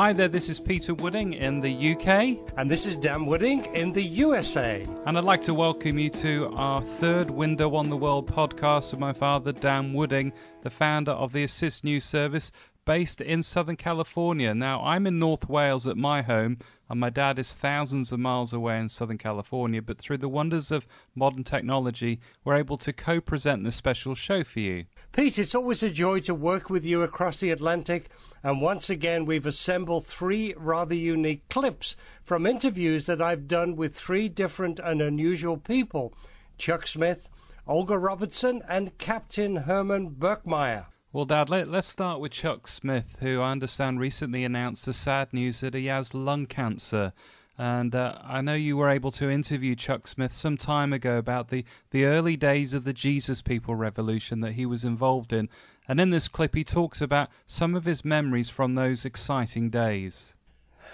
Hi there, this is Peter Wooding in the UK. And this is Dan Wooding in the USA. And I'd like to welcome you to our third Window on the World podcast with my father, Dan Wooding, the founder of the Assist News Service based in Southern California. Now, I'm in North Wales at my home, and my dad is thousands of miles away in Southern California, but through the wonders of modern technology, we're able to co-present this special show for you. Pete, it's always a joy to work with you across the Atlantic, and once again we've assembled three rather unique clips from interviews that I've done with three different and unusual people: Chuck Smith, Olga Robertson, and Captain Herman Bachmeier. Well, Dad, let's start with Chuck Smith, who I understand recently announced the sad news that he has lung cancer. And I know you were able to interview Chuck Smith some time ago about the early days of the Jesus People revolution that he was involved in. And in this clip, he talks about some of his memories from those exciting days.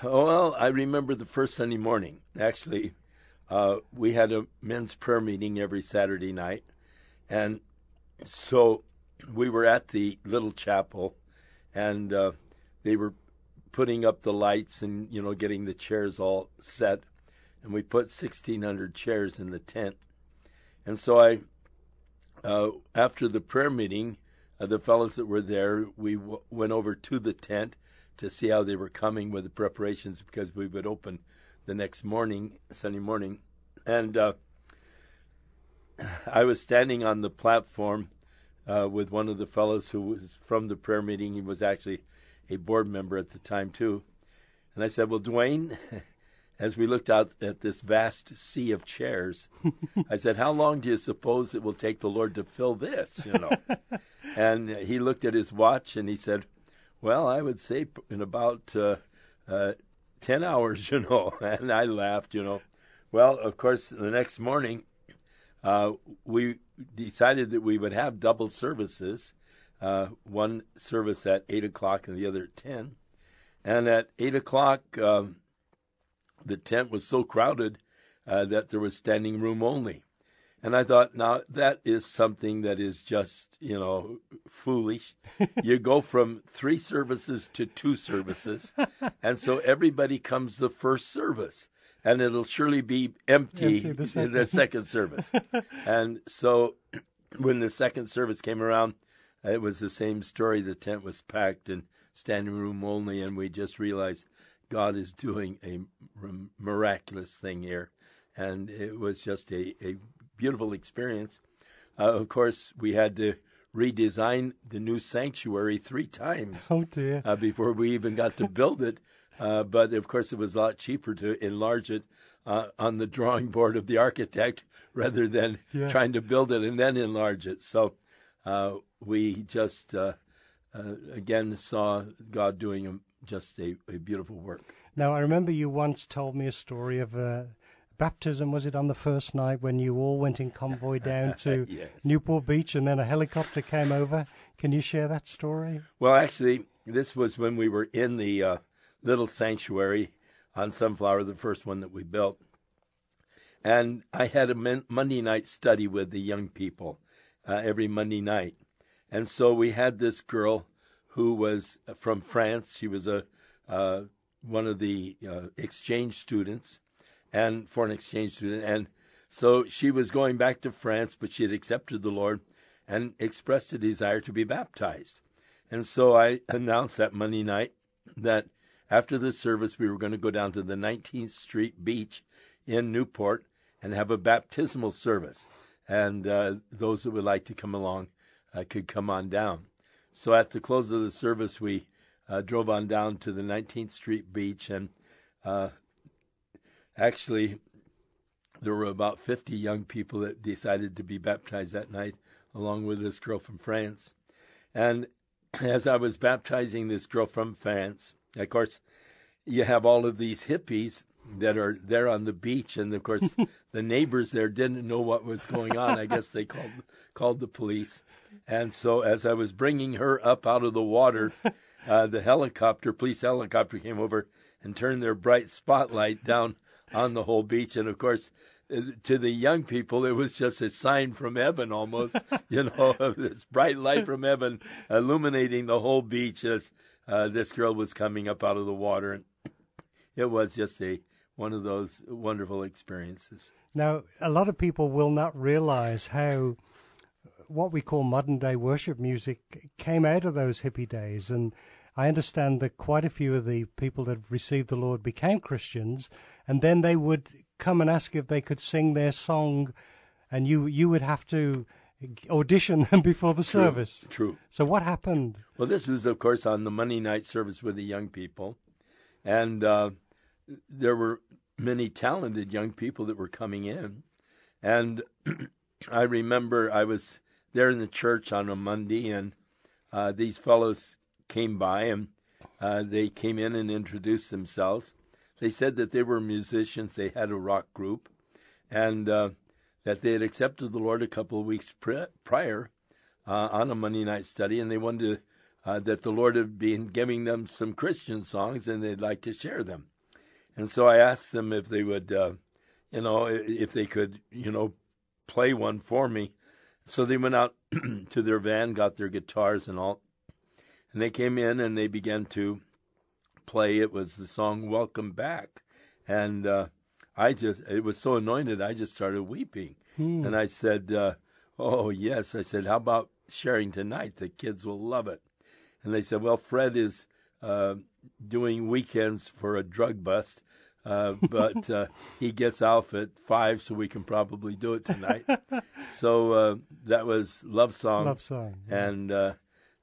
Well, I remember the first Sunday morning. Actually, we had a men's prayer meeting every Saturday night. And so we were at the little chapel, and they were putting up the lights and, getting the chairs all set. And we put 1,600 chairs in the tent. And so after the prayer meeting, the fellows that were there, we went over to the tent to see how they were coming with the preparations, because we would open the next morning, Sunday morning. And I was standing on the platform with one of the fellows who was from the prayer meeting. He was actually a board member at the time, too. And I said, well, Dwayne, as we looked out at this vast sea of chairs, I said, how long do you suppose it will take the Lord to fill this, And he looked at his watch and he said, well, I would say in about 10 hours, And I laughed, Well, of course, the next morning, we decided that we would have double services, one service at 8 o'clock and the other at 10. And at 8 o'clock, the tent was so crowded that there was standing room only. And I thought, now, that is something that is just, foolish. You go from 3 services to 2 services, and so everybody comes the first service. And it'll surely be empty the second service. And so when the second service came around, it was the same story. The tent was packed and standing room only, and we just realized God is doing a miraculous thing here. And it was just a beautiful experience. Of course, we had to redesign the new sanctuary 3 times before we even got to build it. But, of course, it was a lot cheaper to enlarge it on the drawing board of the architect rather than trying to build it and then enlarge it. So we just, again, saw God doing just a beautiful work. Now, I remember you once told me a story of baptism, was it, on the first night when you all went in convoy down to Yes. Newport Beach and then a helicopter came over? Can you share that story? Well, actually, this was when we were in the little sanctuary on Sunflower, the first one that we built. And I had a Monday night study with the young people every Monday night. And so we had this girl who was from France. She was one of the exchange students, and foreign exchange student. And so she was going back to France, but she had accepted the Lord and expressed a desire to be baptized. And so I announced that Monday night that after the service, we were going to go down to the 19th Street Beach in Newport and have a baptismal service. And those that would like to come along could come on down. So at the close of the service, we drove on down to the 19th Street Beach. And actually, there were about 50 young people that decided to be baptized that night, along with this girl from France. And as I was baptizing this girl from France, of course, you have all of these hippies that are there on the beach, and of course, the neighbors there didn't know what was going on. I guess they called the police. And so as I was bringing her up out of the water, the police helicopter came over and turned their bright spotlight down on the whole beach. And of course, to the young people, it was just a sign from heaven almost, this bright light from heaven illuminating the whole beach as this girl was coming up out of the water. And it was just one of those wonderful experiences. Now, a lot of people will not realize how what we call modern-day worship music came out of those hippie days. And I understand that quite a few of the people that received the Lord became Christians, and then they would come and ask if they could sing their song, and you would have to audition them before the service. True. So what happened? Well, this was, of course, on the Monday night service with the young people, and there were many talented young people that were coming in. And I remember I was there in the church on a Monday, and these fellows came by, and they came in and introduced themselves. They said that they were musicians. They had a rock group, and that they had accepted the Lord a couple of weeks prior on a Monday night study, and they wanted that the Lord had been giving them some Christian songs, and they'd like to share them. And so I asked them if they would, if they could, play one for me. So they went out to their van, got their guitars and all, and they came in and they began to play. It was the song "Welcome Back," and it was so anointed, I just started weeping. And I said, "Oh yes," I said, "how about sharing tonight? The kids will love it." And they said, "Well, Fred is doing weekends for a drug bust, but he gets off at 5, so we can probably do it tonight." So that was Love Song. Love Song. Yeah. And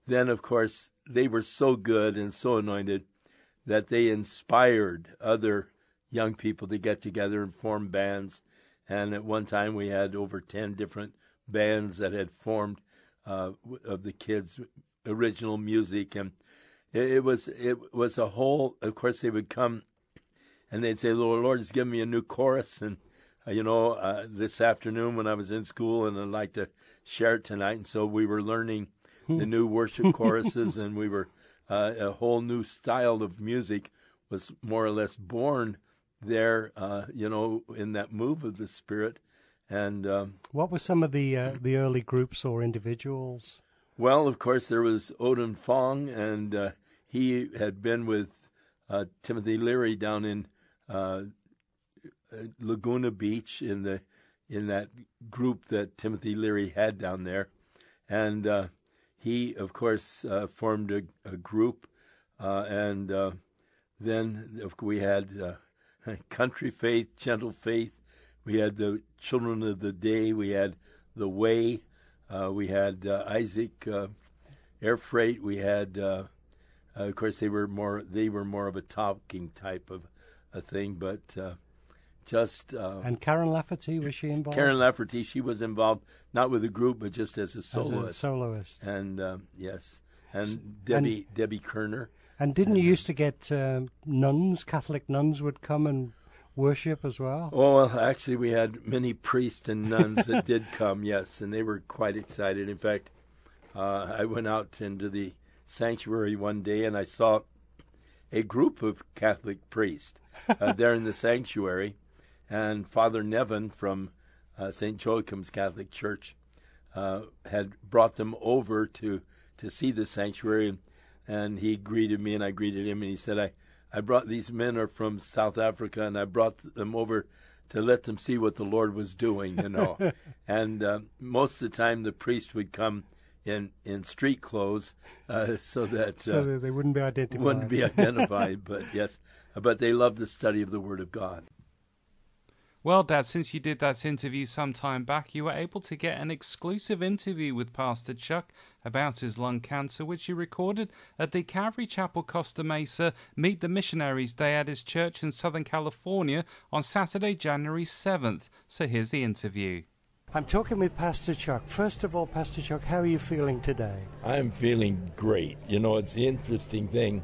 then, of course, they were so good and so anointed that they inspired other young people to get together and form bands. And at one time, we had over 10 different bands that had formed of the kids' original music. And it was a whole, of course, they would come and they'd say, "Lord has given me a new chorus, and this afternoon when I was in school, and I'd like to share it tonight." And so we were learning the new worship choruses, and we were a whole new style of music was more or less born there, in that move of the Spirit. And what were some of the early groups or individuals? Well, of course, there was Odin Fong, and he had been with Timothy Leary down in Laguna Beach in that group that Timothy Leary had down there, and he, of course, formed a group, and then we had Country Faith, Gentle Faith, we had the Children of the Day, we had the Way, we had Isaac Air Freight, we had, of course, they were more of a talking type of a thing, but and Karen Lafferty, was she involved? Karen Lafferty, she was involved not with the group but just as a soloist. As a soloist. And yes, and Debbie Kerner. And didn't you used to get nuns, Catholic nuns would come and worship as well? Oh, well, actually, we had many priests and nuns that did come, yes, and they were quite excited. In fact, I went out into the sanctuary one day and I saw a group of Catholic priests there in the sanctuary, and Father Nevin from St. Joachim's Catholic Church had brought them over to see the sanctuary, and he greeted me and I greeted him, and he said, I brought these men are from South Africa, and I brought them over to let them see what the Lord was doing, And most of the time the priest would come in street clothes, so that they wouldn't be identified. But yes, but they loved the study of the Word of God. Well, Dad, since you did that interview some time back, you were able to get an exclusive interview with Pastor Chuck about his lung cancer, which he recorded at the Calvary Chapel Costa Mesa Meet the Missionaries Day at his church in Southern California on Saturday, January 7th. So here's the interview. I'm talking with Pastor Chuck. First of all, Pastor Chuck, how are you feeling today? I'm feeling great. It's the interesting thing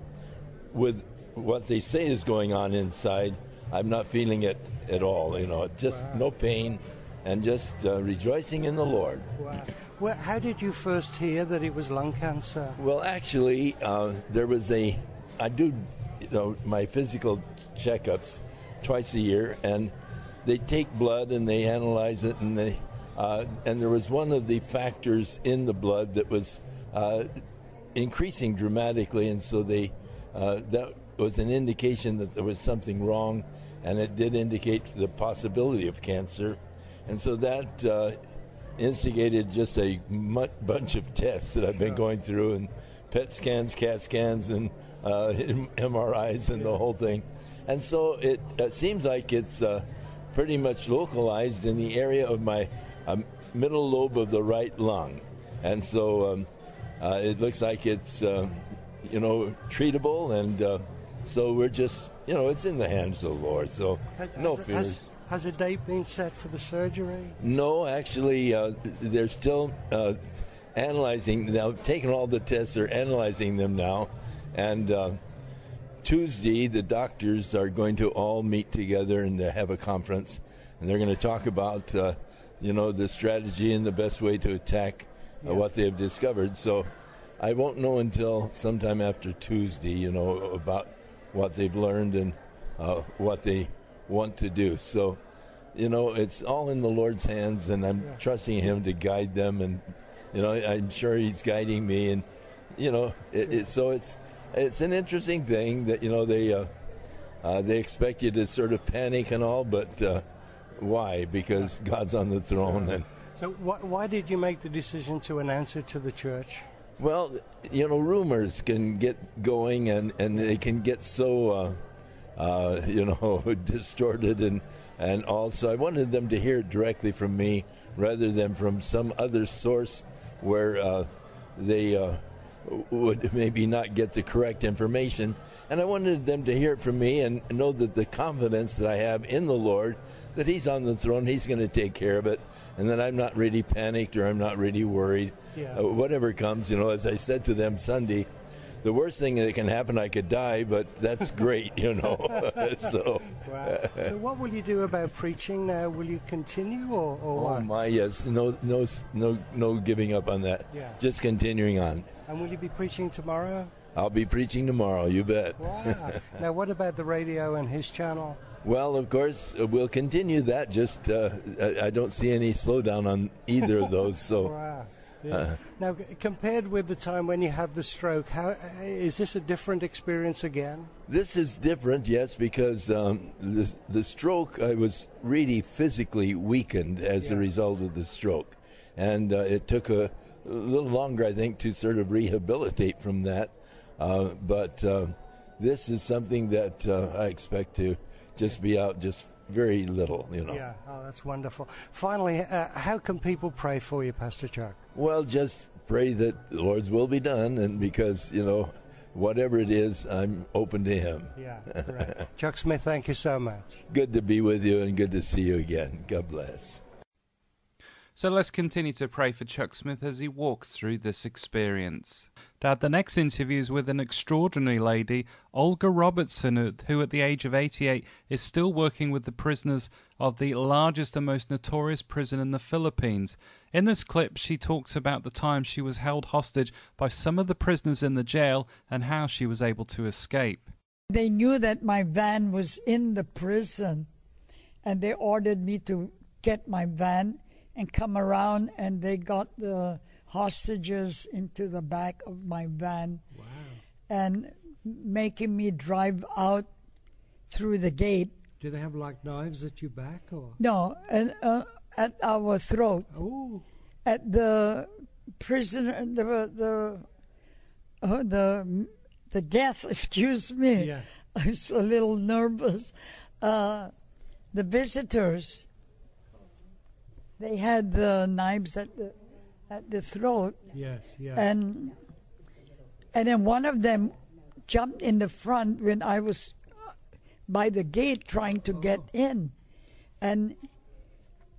with what they say is going on inside. I'm not feeling it at all, just no pain and just rejoicing in the Lord. Wow. Well, how did you first hear that it was lung cancer? Well, actually, there was I do, my physical checkups twice a year, and they take blood and they analyze it, and and there was one of the factors in the blood that was increasing dramatically, and so that was an indication that there was something wrong, and it did indicate the possibility of cancer, and so that instigated just a bunch of tests that I've been going through, and PET scans, CAT scans, and MRIs, and the whole thing. And so it seems like it's pretty much localized in the area of my middle lobe of the right lung. And so it looks like it's, treatable, and so we're just, it's in the hands of the Lord, so no fears. Has a date been set for the surgery? No, actually, they're still analyzing. Now, taking all the tests, they're analyzing them now. And Tuesday, the doctors are going to all meet together and have a conference. And they're going to talk about, the strategy and the best way to attack what they have discovered. So I won't know until sometime after Tuesday, about what they've learned and what they want to do. So, it's all in the Lord's hands, and I'm trusting Him to guide them, and I'm sure He's guiding me, and it's an interesting thing that they expect you to sort of panic and all, but why? Because God's on the throne. And so why did you make the decision to announce it to the church? Well, rumors can get going, and they can get so distorted, and also I wanted them to hear it directly from me rather than from some other source where they would maybe not get the correct information. And I wanted them to hear it from me and know that the confidence that I have in the Lord, that He's on the throne, He's going to take care of it, and that I'm not really panicked or I'm not really worried. Whatever comes, as I said to them Sunday, the worst thing that can happen, I could die, but that's great, So. Wow. So what will you do about preaching now? Will you continue or what? Oh my, yes, no giving up on that. Just continuing on. And will you be preaching tomorrow? I'll be preaching tomorrow, you bet. Wow. Now, what about the radio and his channel? Well, of course, we'll continue that. Just I don't see any slowdown on either of those. So. Wow. Yeah. Now, compared with the time when you had the stroke, how is this a different experience again? This is different, yes, because the stroke, I was really physically weakened as a result of the stroke. And it took a little longer, I think, to sort of rehabilitate from that. But this is something that I expect to just be out just very little, Yeah, oh, that's wonderful. Finally, how can people pray for you, Pastor Chuck? Well, just pray that the Lord's will be done, and because, whatever it is, I'm open to Him. Yeah, correct. Chuck Smith, thank you so much. Good to be with you, and good to see you again. God bless. So let's continue to pray for Chuck Smith as he walks through this experience. Dad, the next interview is with an extraordinary lady, Olga Robertson, who at the age of 88 is still working with the prisoners of the largest and most notorious prison in the Philippines. In this clip, she talks about the time she was held hostage by some of the prisoners in the jail and how she was able to escape. They knew that my van was in the prison, and they ordered me to get my van and come around, and they got the hostages into the back of my van. Wow. And making me drive out through the gate. Do they have like knives at your back, or? No, and at our throat. Oh. At the prisoner, the guest, excuse me. Yeah. I was a little nervous. The visitors, they had the knives at the throat. Yes, yeah. And then one of them jumped in the front when I was by the gate trying to get in. And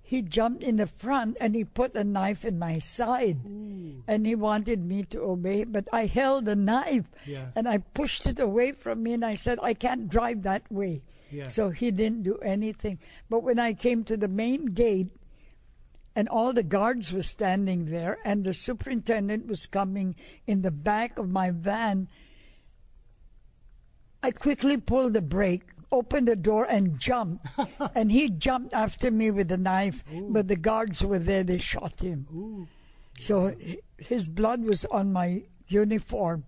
he jumped in the front and he put a knife in my side. And he wanted me to obey, but I held the knife and I pushed it away from me, and I said, I can't drive that way. Yeah. So he didn't do anything. But when I came to the main gate, and all the guards were standing there, and the superintendent was coming in the back of my van, I quickly pulled the brake open the door and jump. And he jumped after me with a knife, but the guards were there, they shot him. Ooh. So his blood was on my uniform,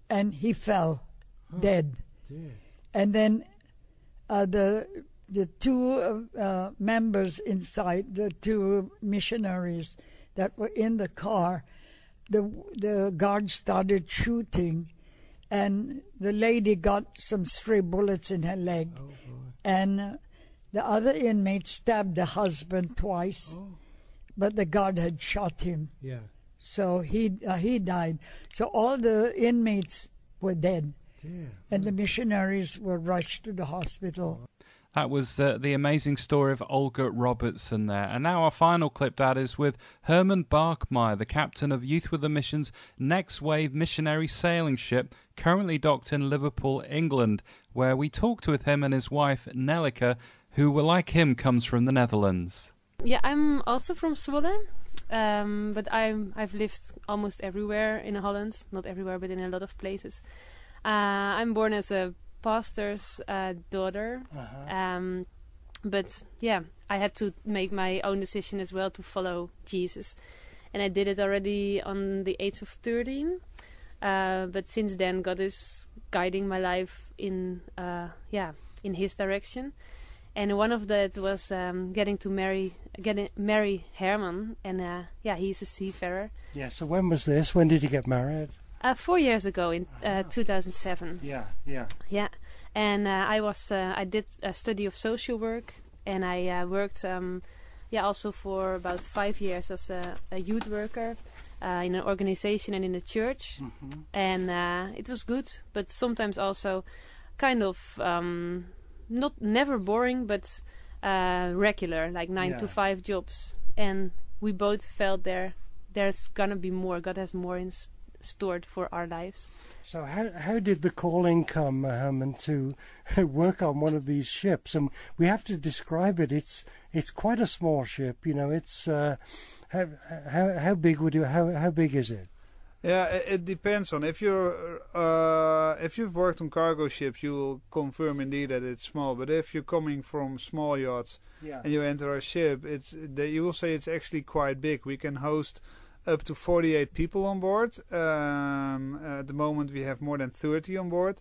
and he fell dead. Dear. And then the two members inside, the two missionaries that were in the car, the guards started shooting, and the lady got some stray bullets in her leg. Oh, boy. And the other inmate stabbed the husband twice, but the guard had shot him. Yeah. So he died. So all the inmates were dead. Dear. And the missionaries were rushed to the hospital. That was the amazing story of Olga Robertson there. And now our final clip, Dad, is with Herman Bachmeier, the captain of Youth with a Mission's Next Wave missionary sailing ship, currently docked in Liverpool, England, where we talked with him and his wife, Nelleke, who, like him, comes from the Netherlands. Yeah, I'm also from Zwolle, but I've lived almost everywhere in Holland. Not everywhere, but in a lot of places. I'm born as a pastor's daughter, but yeah, I had to make my own decision as well to follow Jesus, and I did it already on the age of 13. But since then, God is guiding my life in His direction, and one of that was getting to marry Herman, and he's a seafarer. Yeah. So when was this? When did you get married? 4 years ago, in 2007. Yeah. Yeah, and I did a study of social work, and I worked also for about 5 years as a youth worker in an organization and in a church, and it was good, but sometimes also kind of never boring, but regular, like 9 to 5 jobs, and we both felt there's gonna be more. God has more in stored for our lives. So how did the calling come, Herman, to work on one of these ships? And we have to describe it. It's quite a small ship, you know. It's how big how big is it? Yeah, it depends on if you've worked on cargo ships, you will confirm indeed that it's small. But if you're coming from small yachts and you enter a ship, you will say it's actually quite big. We can host up to 48 people on board. At the moment we have more than 30 on board.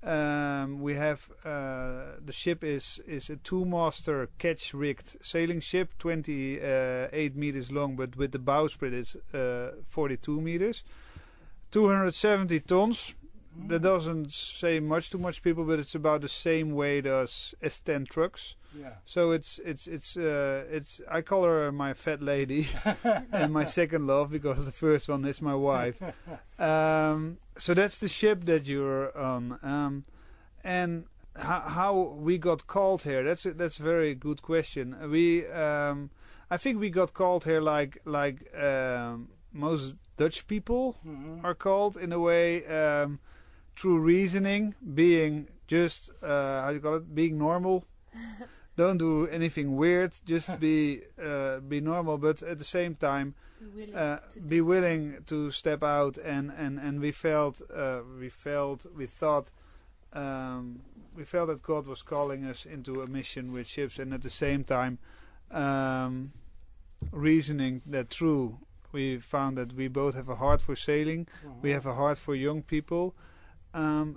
We have the ship is a 2-master catch-rigged sailing ship, 28 meters long, but with the bowsprit it's 42 meters, 270 tons. That doesn't say much to much people, but it's about the same weight as 10 trucks. Yeah. So it's I call her my fat lady and my second love, because the first one is my wife. So that's the ship that you're on. And how we got called here? That's a very good question. I think we got called here like most Dutch people are called, in a way, through reasoning, being just being normal. Don't do anything weird. Just be normal, but at the same time, be willing to step out. And we thought that God was calling us into a mission with ships, and at the same time, reasoning that through, we found that we both have a heart for sailing. We have a heart for young people.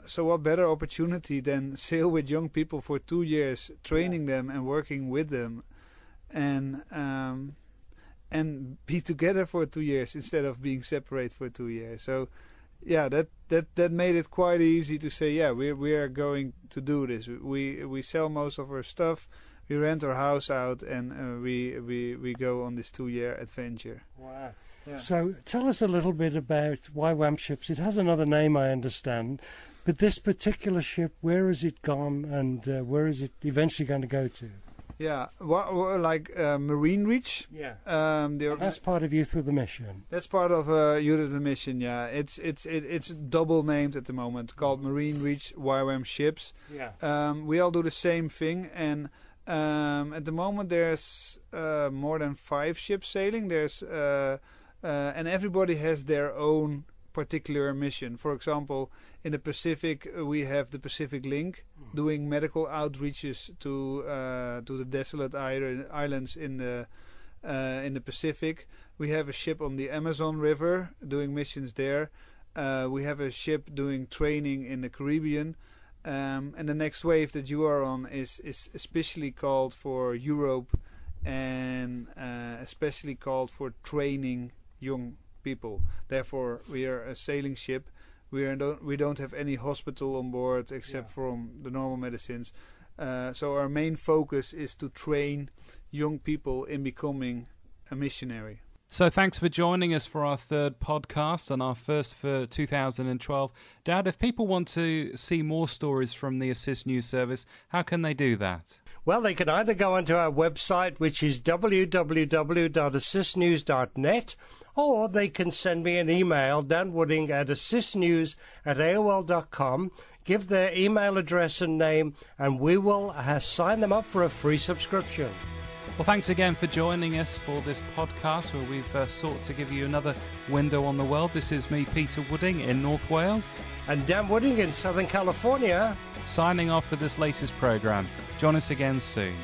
So what better opportunity than sail with young people for 2 years, training them and working with them, and be together for 2 years instead of being separate for 2 years. So yeah, that made it quite easy to say, yeah, we are going to do this. We sell most of our stuff, we rent our house out, and we go on this 2-year adventure. Wow. Yeah. So tell us a little bit about YWAM ships. It has another name, I understand, but this particular ship, where has it gone, and where is it eventually going to go to? Yeah, Marine Reach. Yeah, that's part of Youth with a Mission. That's part of Youth with a Mission. Yeah, it's double named at the moment, called Marine Reach YWAM ships. Yeah, we all do the same thing, and at the moment there's more than 5 ships sailing. There's and everybody has their own particular mission. For example, In the Pacific, we have the Pacific Link, doing medical outreaches to the desolate islands in the Pacific. We have a ship on the Amazon River doing missions there. We have a ship doing training in the Caribbean. And the next wave that you are on is especially called for Europe, and especially called for training young people. Therefore, we are a sailing ship. We don't have any hospital on board except from the normal medicines. So our main focus is to train young people in becoming a missionary. So thanks for joining us for our third podcast and our first for 2012. Dad, if people want to see more stories from the Assist News Service, how can they do that? Well, they can either go onto our website, which is www.assistnews.net, or they can send me an email, danwooding@assistnews@aol.com, give their email address and name, and we will sign them up for a free subscription. Well, thanks again for joining us for this podcast where we've sought to give you another window on the world. This is me, Peter Wooding, in North Wales. And Dan Wooding in Southern California. Signing off for this latest programme. Join us again soon.